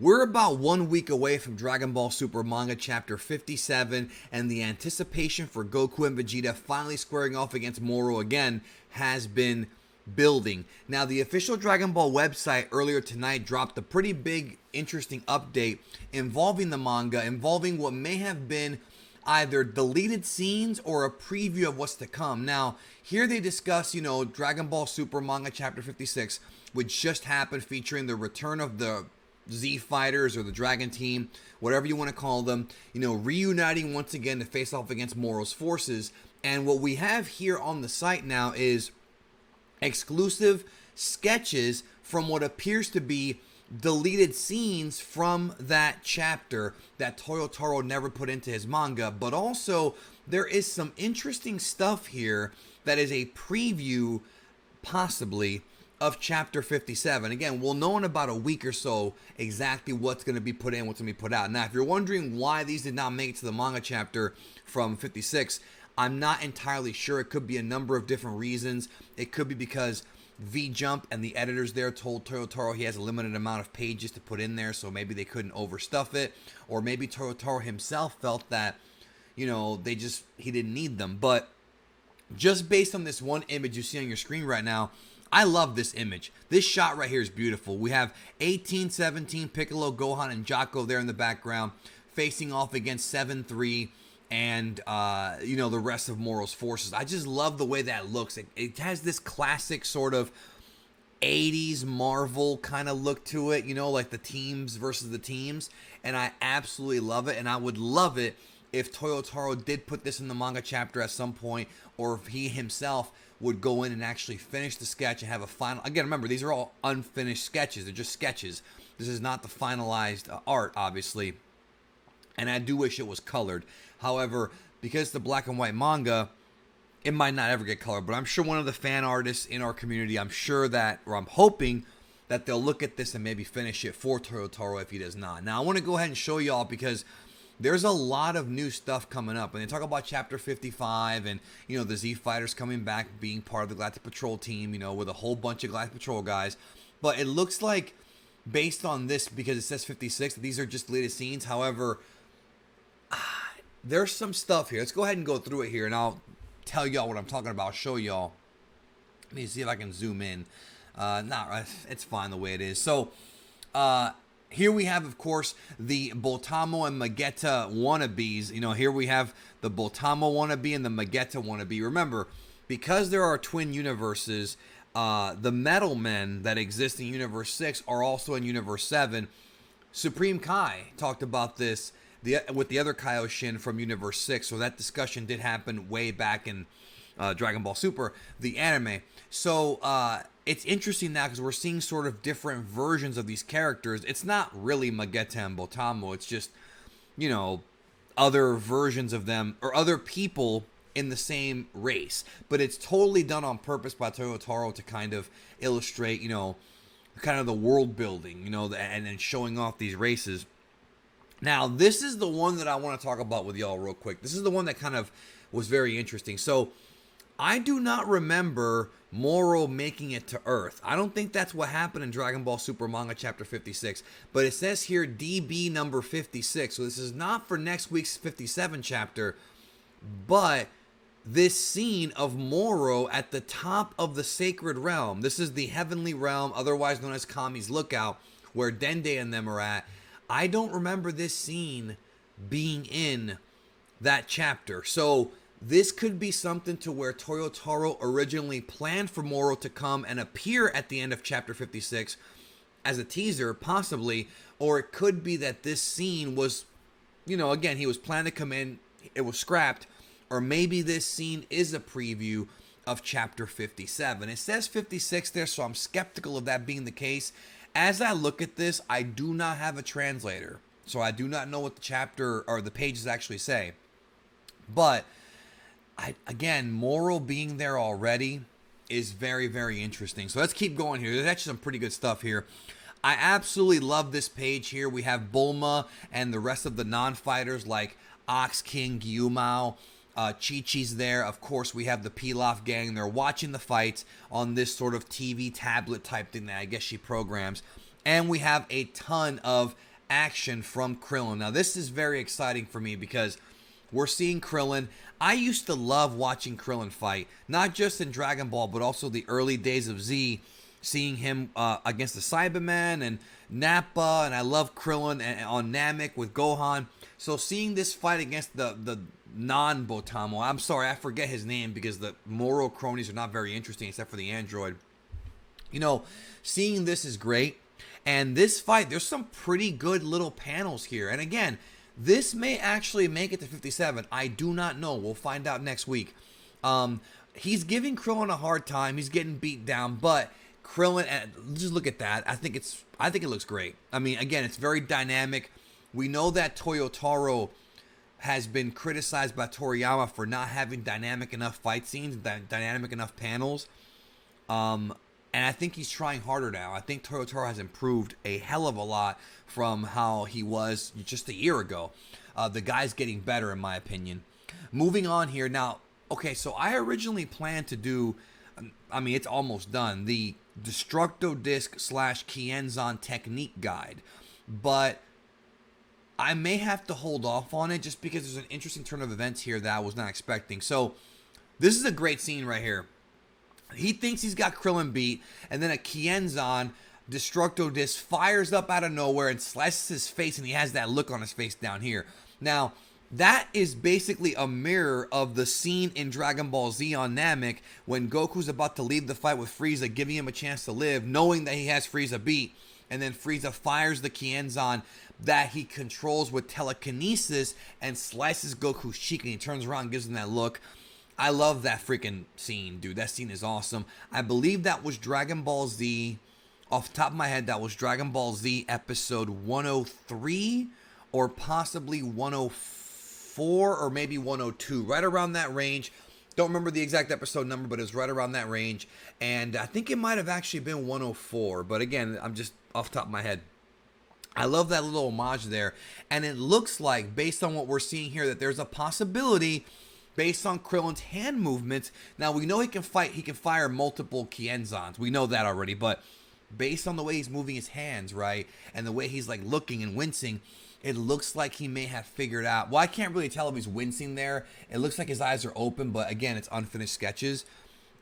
We're about 1 week away from Dragon Ball Super Manga Chapter 57, and the anticipation for Goku and Vegeta finally squaring off against Moro again has been building. Now, the official Dragon Ball website earlier tonight dropped a pretty big, interesting update involving the manga, involving what may have been either deleted scenes or a preview of what's to come. Now, here they discuss, Dragon Ball Super Manga Chapter 56, which just happened, featuring the return of the Z Fighters or the Dragon Team, whatever you want to call them, reuniting once again to face off against Moro's forces. And what we have here on the site now is exclusive sketches from what appears to be deleted scenes from that chapter that Toyotaro never put into his manga. But also, there is some interesting stuff here that is a preview, possibly, of Chapter 57. Again, we'll know in about a week or so exactly what's going to be put in, what's going to be put out. Now, if you're wondering why these did not make it to the manga chapter from 56, I'm not entirely sure. It could be a number of different reasons. It could be because V-Jump and the editors there told Toyotaro he has a limited amount of pages to put in there, so maybe they couldn't overstuff it. Or maybe Toyotaro himself felt that, he didn't need them. But just based on this one image you see on your screen right now, I love this image. This shot right here is beautiful. We have 18-17 Piccolo, Gohan, and Jaco there in the background, facing off against 7-3 and, the rest of Moro's forces. I just love the way that looks. It has this classic sort of 80s Marvel kind of look to it, like the teams versus the teams. And I absolutely love it. And I would love it if Toyotaro did put this in the manga chapter at some point, or if he himself would go in and actually finish the sketch and have a final. Again, remember, these are all unfinished sketches. They're just sketches. This is not the finalized art, obviously. And I do wish it was colored. However, because it's the black and white manga, it might not ever get colored. But I'm sure one of the fan artists in our community, I'm hoping that they'll look at this and maybe finish it for Toyotaro if he does not. Now, I want to go ahead and show y'all, because there's a lot of new stuff coming up. And they talk about Chapter 55 and, the Z Fighters coming back, being part of the Galactic Patrol team, with a whole bunch of Galactic Patrol guys. But it looks like, based on this, because it says 56, these are just deleted scenes. However, there's some stuff here. Let's go ahead and go through it here, and I'll tell y'all what I'm talking about. I'll show y'all. Let me see if I can zoom in. It's fine the way it is. So, here we have, of course, the Boltamo and Magetta wannabes. Here we have the Boltamo wannabe and the Magetta wannabe. Remember, because there are twin universes, the Metal Men that exist in Universe 6 are also in Universe 7. Supreme Kai talked about this with the other Kaioshin from Universe 6, so that discussion did happen way back in Dragon Ball Super, the anime. So, it's interesting now because we're seeing sort of different versions of these characters. It's not really Magetta and Botamo. It's just, other versions of them or other people in the same race. But it's totally done on purpose by Toyotaro to kind of illustrate, kind of the world building, and then showing off these races. Now, this is the one that I want to talk about with y'all real quick. This is the one that kind of was very interesting. So, I do not remember Moro making it to Earth. I don't think that's what happened in Dragon Ball Super Manga Chapter 56. But it says here DB number 56. So this is not for next week's 57 chapter. But this scene of Moro at the top of the Sacred Realm. This is the Heavenly Realm, otherwise known as Kami's Lookout, where Dende and them are at. I don't remember this scene being in that chapter. So this could be something to where Toyotaro originally planned for Moro to come and appear at the end of Chapter 56 as a teaser, possibly. Or it could be that this scene was, again, he was planning to come in, it was scrapped. Or maybe this scene is a preview of Chapter 57. It says 56 there, so I'm skeptical of that being the case. As I look at this, I do not have a translator, so I do not know what the chapter or the pages actually say. But again, Moro being there already is very, very interesting. So let's keep going here. There's actually some pretty good stuff here. I absolutely love this page here. We have Bulma and the rest of the non-fighters like Ox King, Gyumao, Chi-Chi's there. Of course, we have the Pilaf gang. They're watching the fights on this sort of TV tablet type thing that I guess she programs. And we have a ton of action from Krillin. Now, this is very exciting for me because we're seeing Krillin. I used to love watching Krillin fight, not just in Dragon Ball, but also the early days of Z, seeing him against the Cybermen and Nappa, and I love Krillin on Namek with Gohan. So seeing this fight against the non-Botamo, I'm sorry, I forget his name because the Moro cronies are not very interesting except for the android. You know, seeing this is great. And this fight, there's some pretty good little panels here. And again, this may actually make it to 57. I do not know. We'll find out next week. He's giving Krillin a hard time. He's getting beat down, but Krillin, just look at that. I think it looks great. I mean, again, it's very dynamic. We know that Toyotaro has been criticized by Toriyama for not having dynamic enough fight scenes, dynamic enough panels. And I think he's trying harder now. I think Toyotaro has improved a hell of a lot from how he was just a year ago. The guy's getting better, in my opinion. Moving on here. Now, okay, so I originally planned to do, I mean, it's almost done, the Destructo Disc / Kienzan Technique Guide. But I may have to hold off on it just because there's an interesting turn of events here that I was not expecting. So, this is a great scene right here. He thinks he's got Krillin beat, and then a Kienzan Destructo Disc fires up out of nowhere and slices his face, and he has that look on his face down here. Now, that is basically a mirror of the scene in Dragon Ball Z on Namek when Goku's about to leave the fight with Frieza, giving him a chance to live, knowing that he has Frieza beat, and then Frieza fires the Kienzan that he controls with telekinesis and slices Goku's cheek, and he turns around and gives him that look. I love that freaking scene, dude. That scene is awesome. I believe that was Dragon Ball Z. Off the top of my head, that was Dragon Ball Z episode 103 or possibly 104 or maybe 102. Right around that range. Don't remember the exact episode number, but it was right around that range. And I think it might have actually been 104. But again, I'm just off the top of my head. I love that little homage there. And it looks like, based on what we're seeing here, that there's a possibility based on Krillin's hand movements. Now, we know he can fire multiple Kienzans. We know that already, but based on the way he's moving his hands, right, and the way he's like looking and wincing, it looks like he may have figured out. Well, I can't really tell if he's wincing there. It looks like his eyes are open, but again, it's unfinished sketches.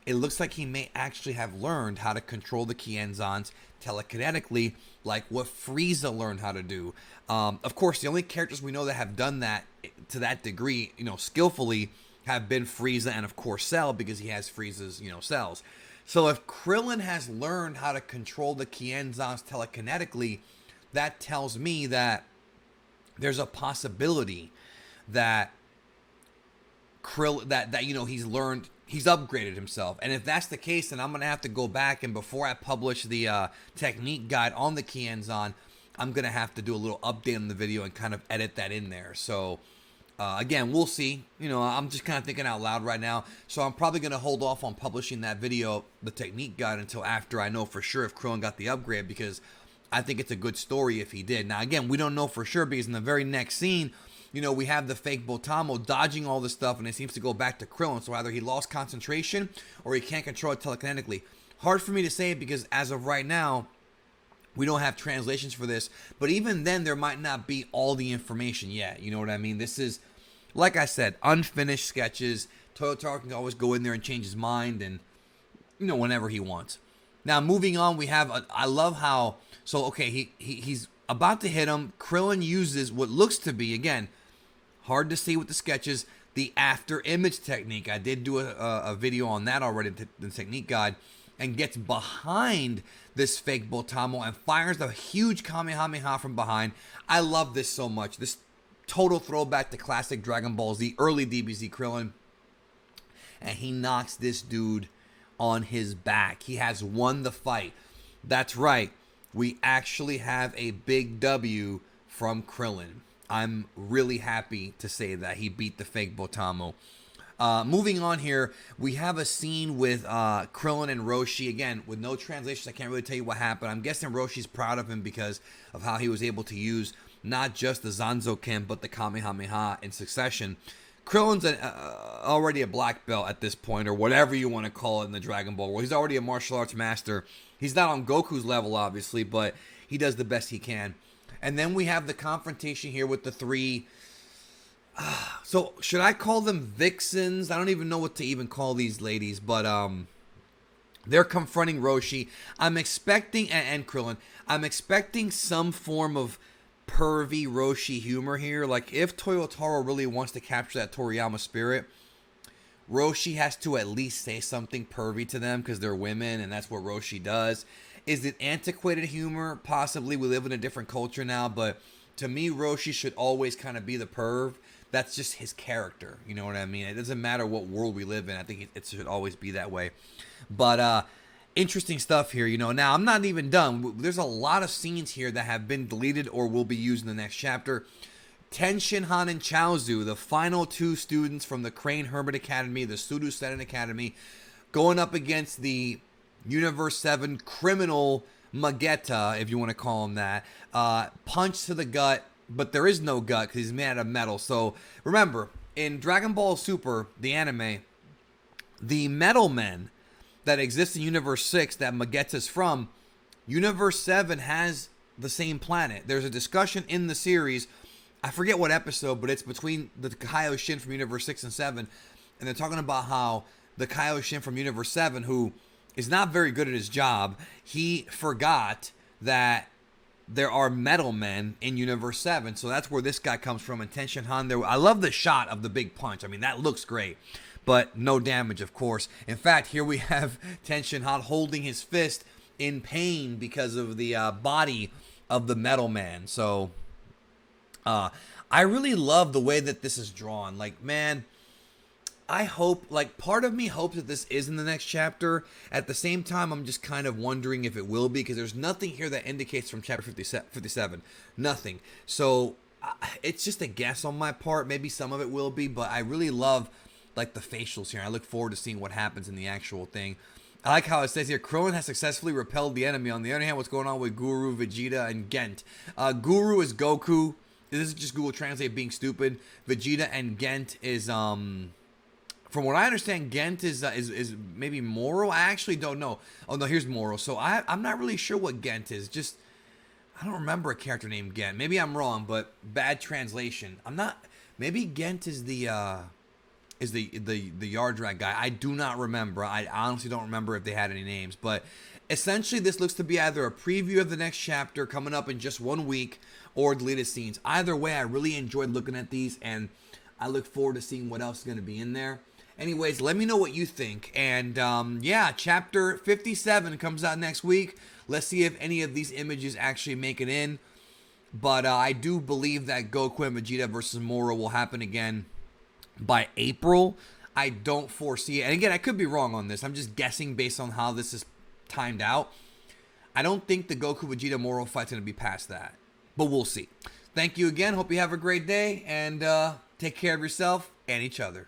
It looks like he may actually have learned how to control the Kienzans telekinetically, like what Frieza learned how to do. Of course, the only characters we know that have done that to that degree, skillfully, have been Frieza and, of course, Cell, because he has Frieza's, cells. So if Krillin has learned how to control the Kienzans telekinetically, that tells me that there's a possibility that he's upgraded himself. And if that's the case, then I'm going to have to go back, and before I publish the technique guide on the Kienzan, I'm going to have to do a little update on the video and kind of edit that in there. So, again, we'll see. I'm just kind of thinking out loud right now. So I'm probably going to hold off on publishing that video, the technique guide, until after I know for sure if Krillin got the upgrade, because I think it's a good story if he did. Now, again, we don't know for sure because in the very next scene, we have the fake Botamo dodging all this stuff, and it seems to go back to Krillin. So either he lost concentration or he can't control it telekinetically. Hard for me to say because as of right now, we don't have translations for this. But even then, there might not be all the information yet. You know what I mean? This is, like I said, unfinished sketches. Toyotaro can always go in there and change his mind and, whenever he wants. Now, moving on, we have, I love how, so, okay, he's about to hit him. Krillin uses what looks to be, again, hard to see with the sketches, the after image technique. I did do a video on that already, the technique guide, and gets behind this fake Botamo and fires a huge Kamehameha from behind. I love this so much. This total throwback to classic Dragon Ball Z, early DBZ Krillin. And he knocks this dude on his back. He has won the fight. That's right. We actually have a big W from Krillin. I'm really happy to say that he beat the fake Botamo. Moving on here, we have a scene with Krillin and Roshi. Again, with no translations, I can't really tell you what happened. I'm guessing Roshi's proud of him because of how he was able to use not just the Zanzo-ken, but the Kamehameha in succession. Krillin's already a black belt at this point, or whatever you want to call it in the Dragon Ball world. He's already a martial arts master. He's not on Goku's level, obviously, but he does the best he can. And then we have the confrontation here with the three. So should I call them vixens? I don't even know what to even call these ladies, but they're confronting Roshi. I'm expecting, and Krillin, I'm expecting some form of pervy Roshi humor here. Like, if Toyotaro really wants to capture that Toriyama spirit, Roshi has to at least say something pervy to them because they're women, and that's what Roshi does. Is it antiquated humor? Possibly. We live in a different culture now, but to me, Roshi should always kind of be the perv. That's just his character. You know what I mean? It doesn't matter what world we live in. I think it should always be that way. But interesting stuff here. Now I'm not even done. There's a lot of scenes here that have been deleted or will be used in the next chapter. Ten Shinhan and Chaozu, the final two students from the Crane Hermit Academy, the Sudu Seinen Academy, going up against the Universe 7 criminal Magetta, if you want to call him that. Punch to the gut, but there is no gut because he's made out of metal. So remember, in Dragon Ball Super, the anime, the metal men that exist in Universe 6 that Magetta's from, Universe 7 has the same planet. There's a discussion in the series, I forget what episode, but it's between the Kaioshin from Universe 6 and 7, and they're talking about how the Kaioshin from Universe 7, who is not very good at his job, he forgot that there are metal men in Universe 7, so that's where this guy comes from. And Ten Shinhan there, I love the shot of the big punch. I mean, that looks great, but no damage, of course. In fact, here we have Ten Shinhan holding his fist in pain because of the body of the metal man. So I really love the way that this is drawn. Like, man, I hope, like, part of me hopes that this is in the next chapter. At the same time, I'm just kind of wondering if it will be, because there's nothing here that indicates from chapter 57. Nothing. So it's just a guess on my part. Maybe some of it will be, but I really love, like, the facials here. I look forward to seeing what happens in the actual thing. I like how it says here, Krillin has successfully repelled the enemy. On the other hand, what's going on with Guru, Vegeta, and Gent? Guru is Goku. This is just Google Translate being stupid. Vegeta and Gent is, from what I understand, Gent is maybe Moro. I actually don't know. Oh, no, here's Moro. So I'm not really sure what Gent is. Just, I don't remember a character named Gent. Maybe I'm wrong, but bad translation. I'm not, maybe Gent is the Yardrag guy. I do not remember. I honestly don't remember if they had any names. But essentially, this looks to be either a preview of the next chapter coming up in just 1 week or deleted scenes. Either way, I really enjoyed looking at these, and I look forward to seeing what else is going to be in there. Anyways, let me know what you think. And yeah, chapter 57 comes out next week. Let's see if any of these images actually make it in. But I do believe that Goku and Vegeta versus Moro will happen again by April. I don't foresee it. And again, I could be wrong on this. I'm just guessing based on how this is timed out. I don't think the Goku Vegeta Moro fight's going to be past that. But we'll see. Thank you again. Hope you have a great day. And take care of yourself and each other.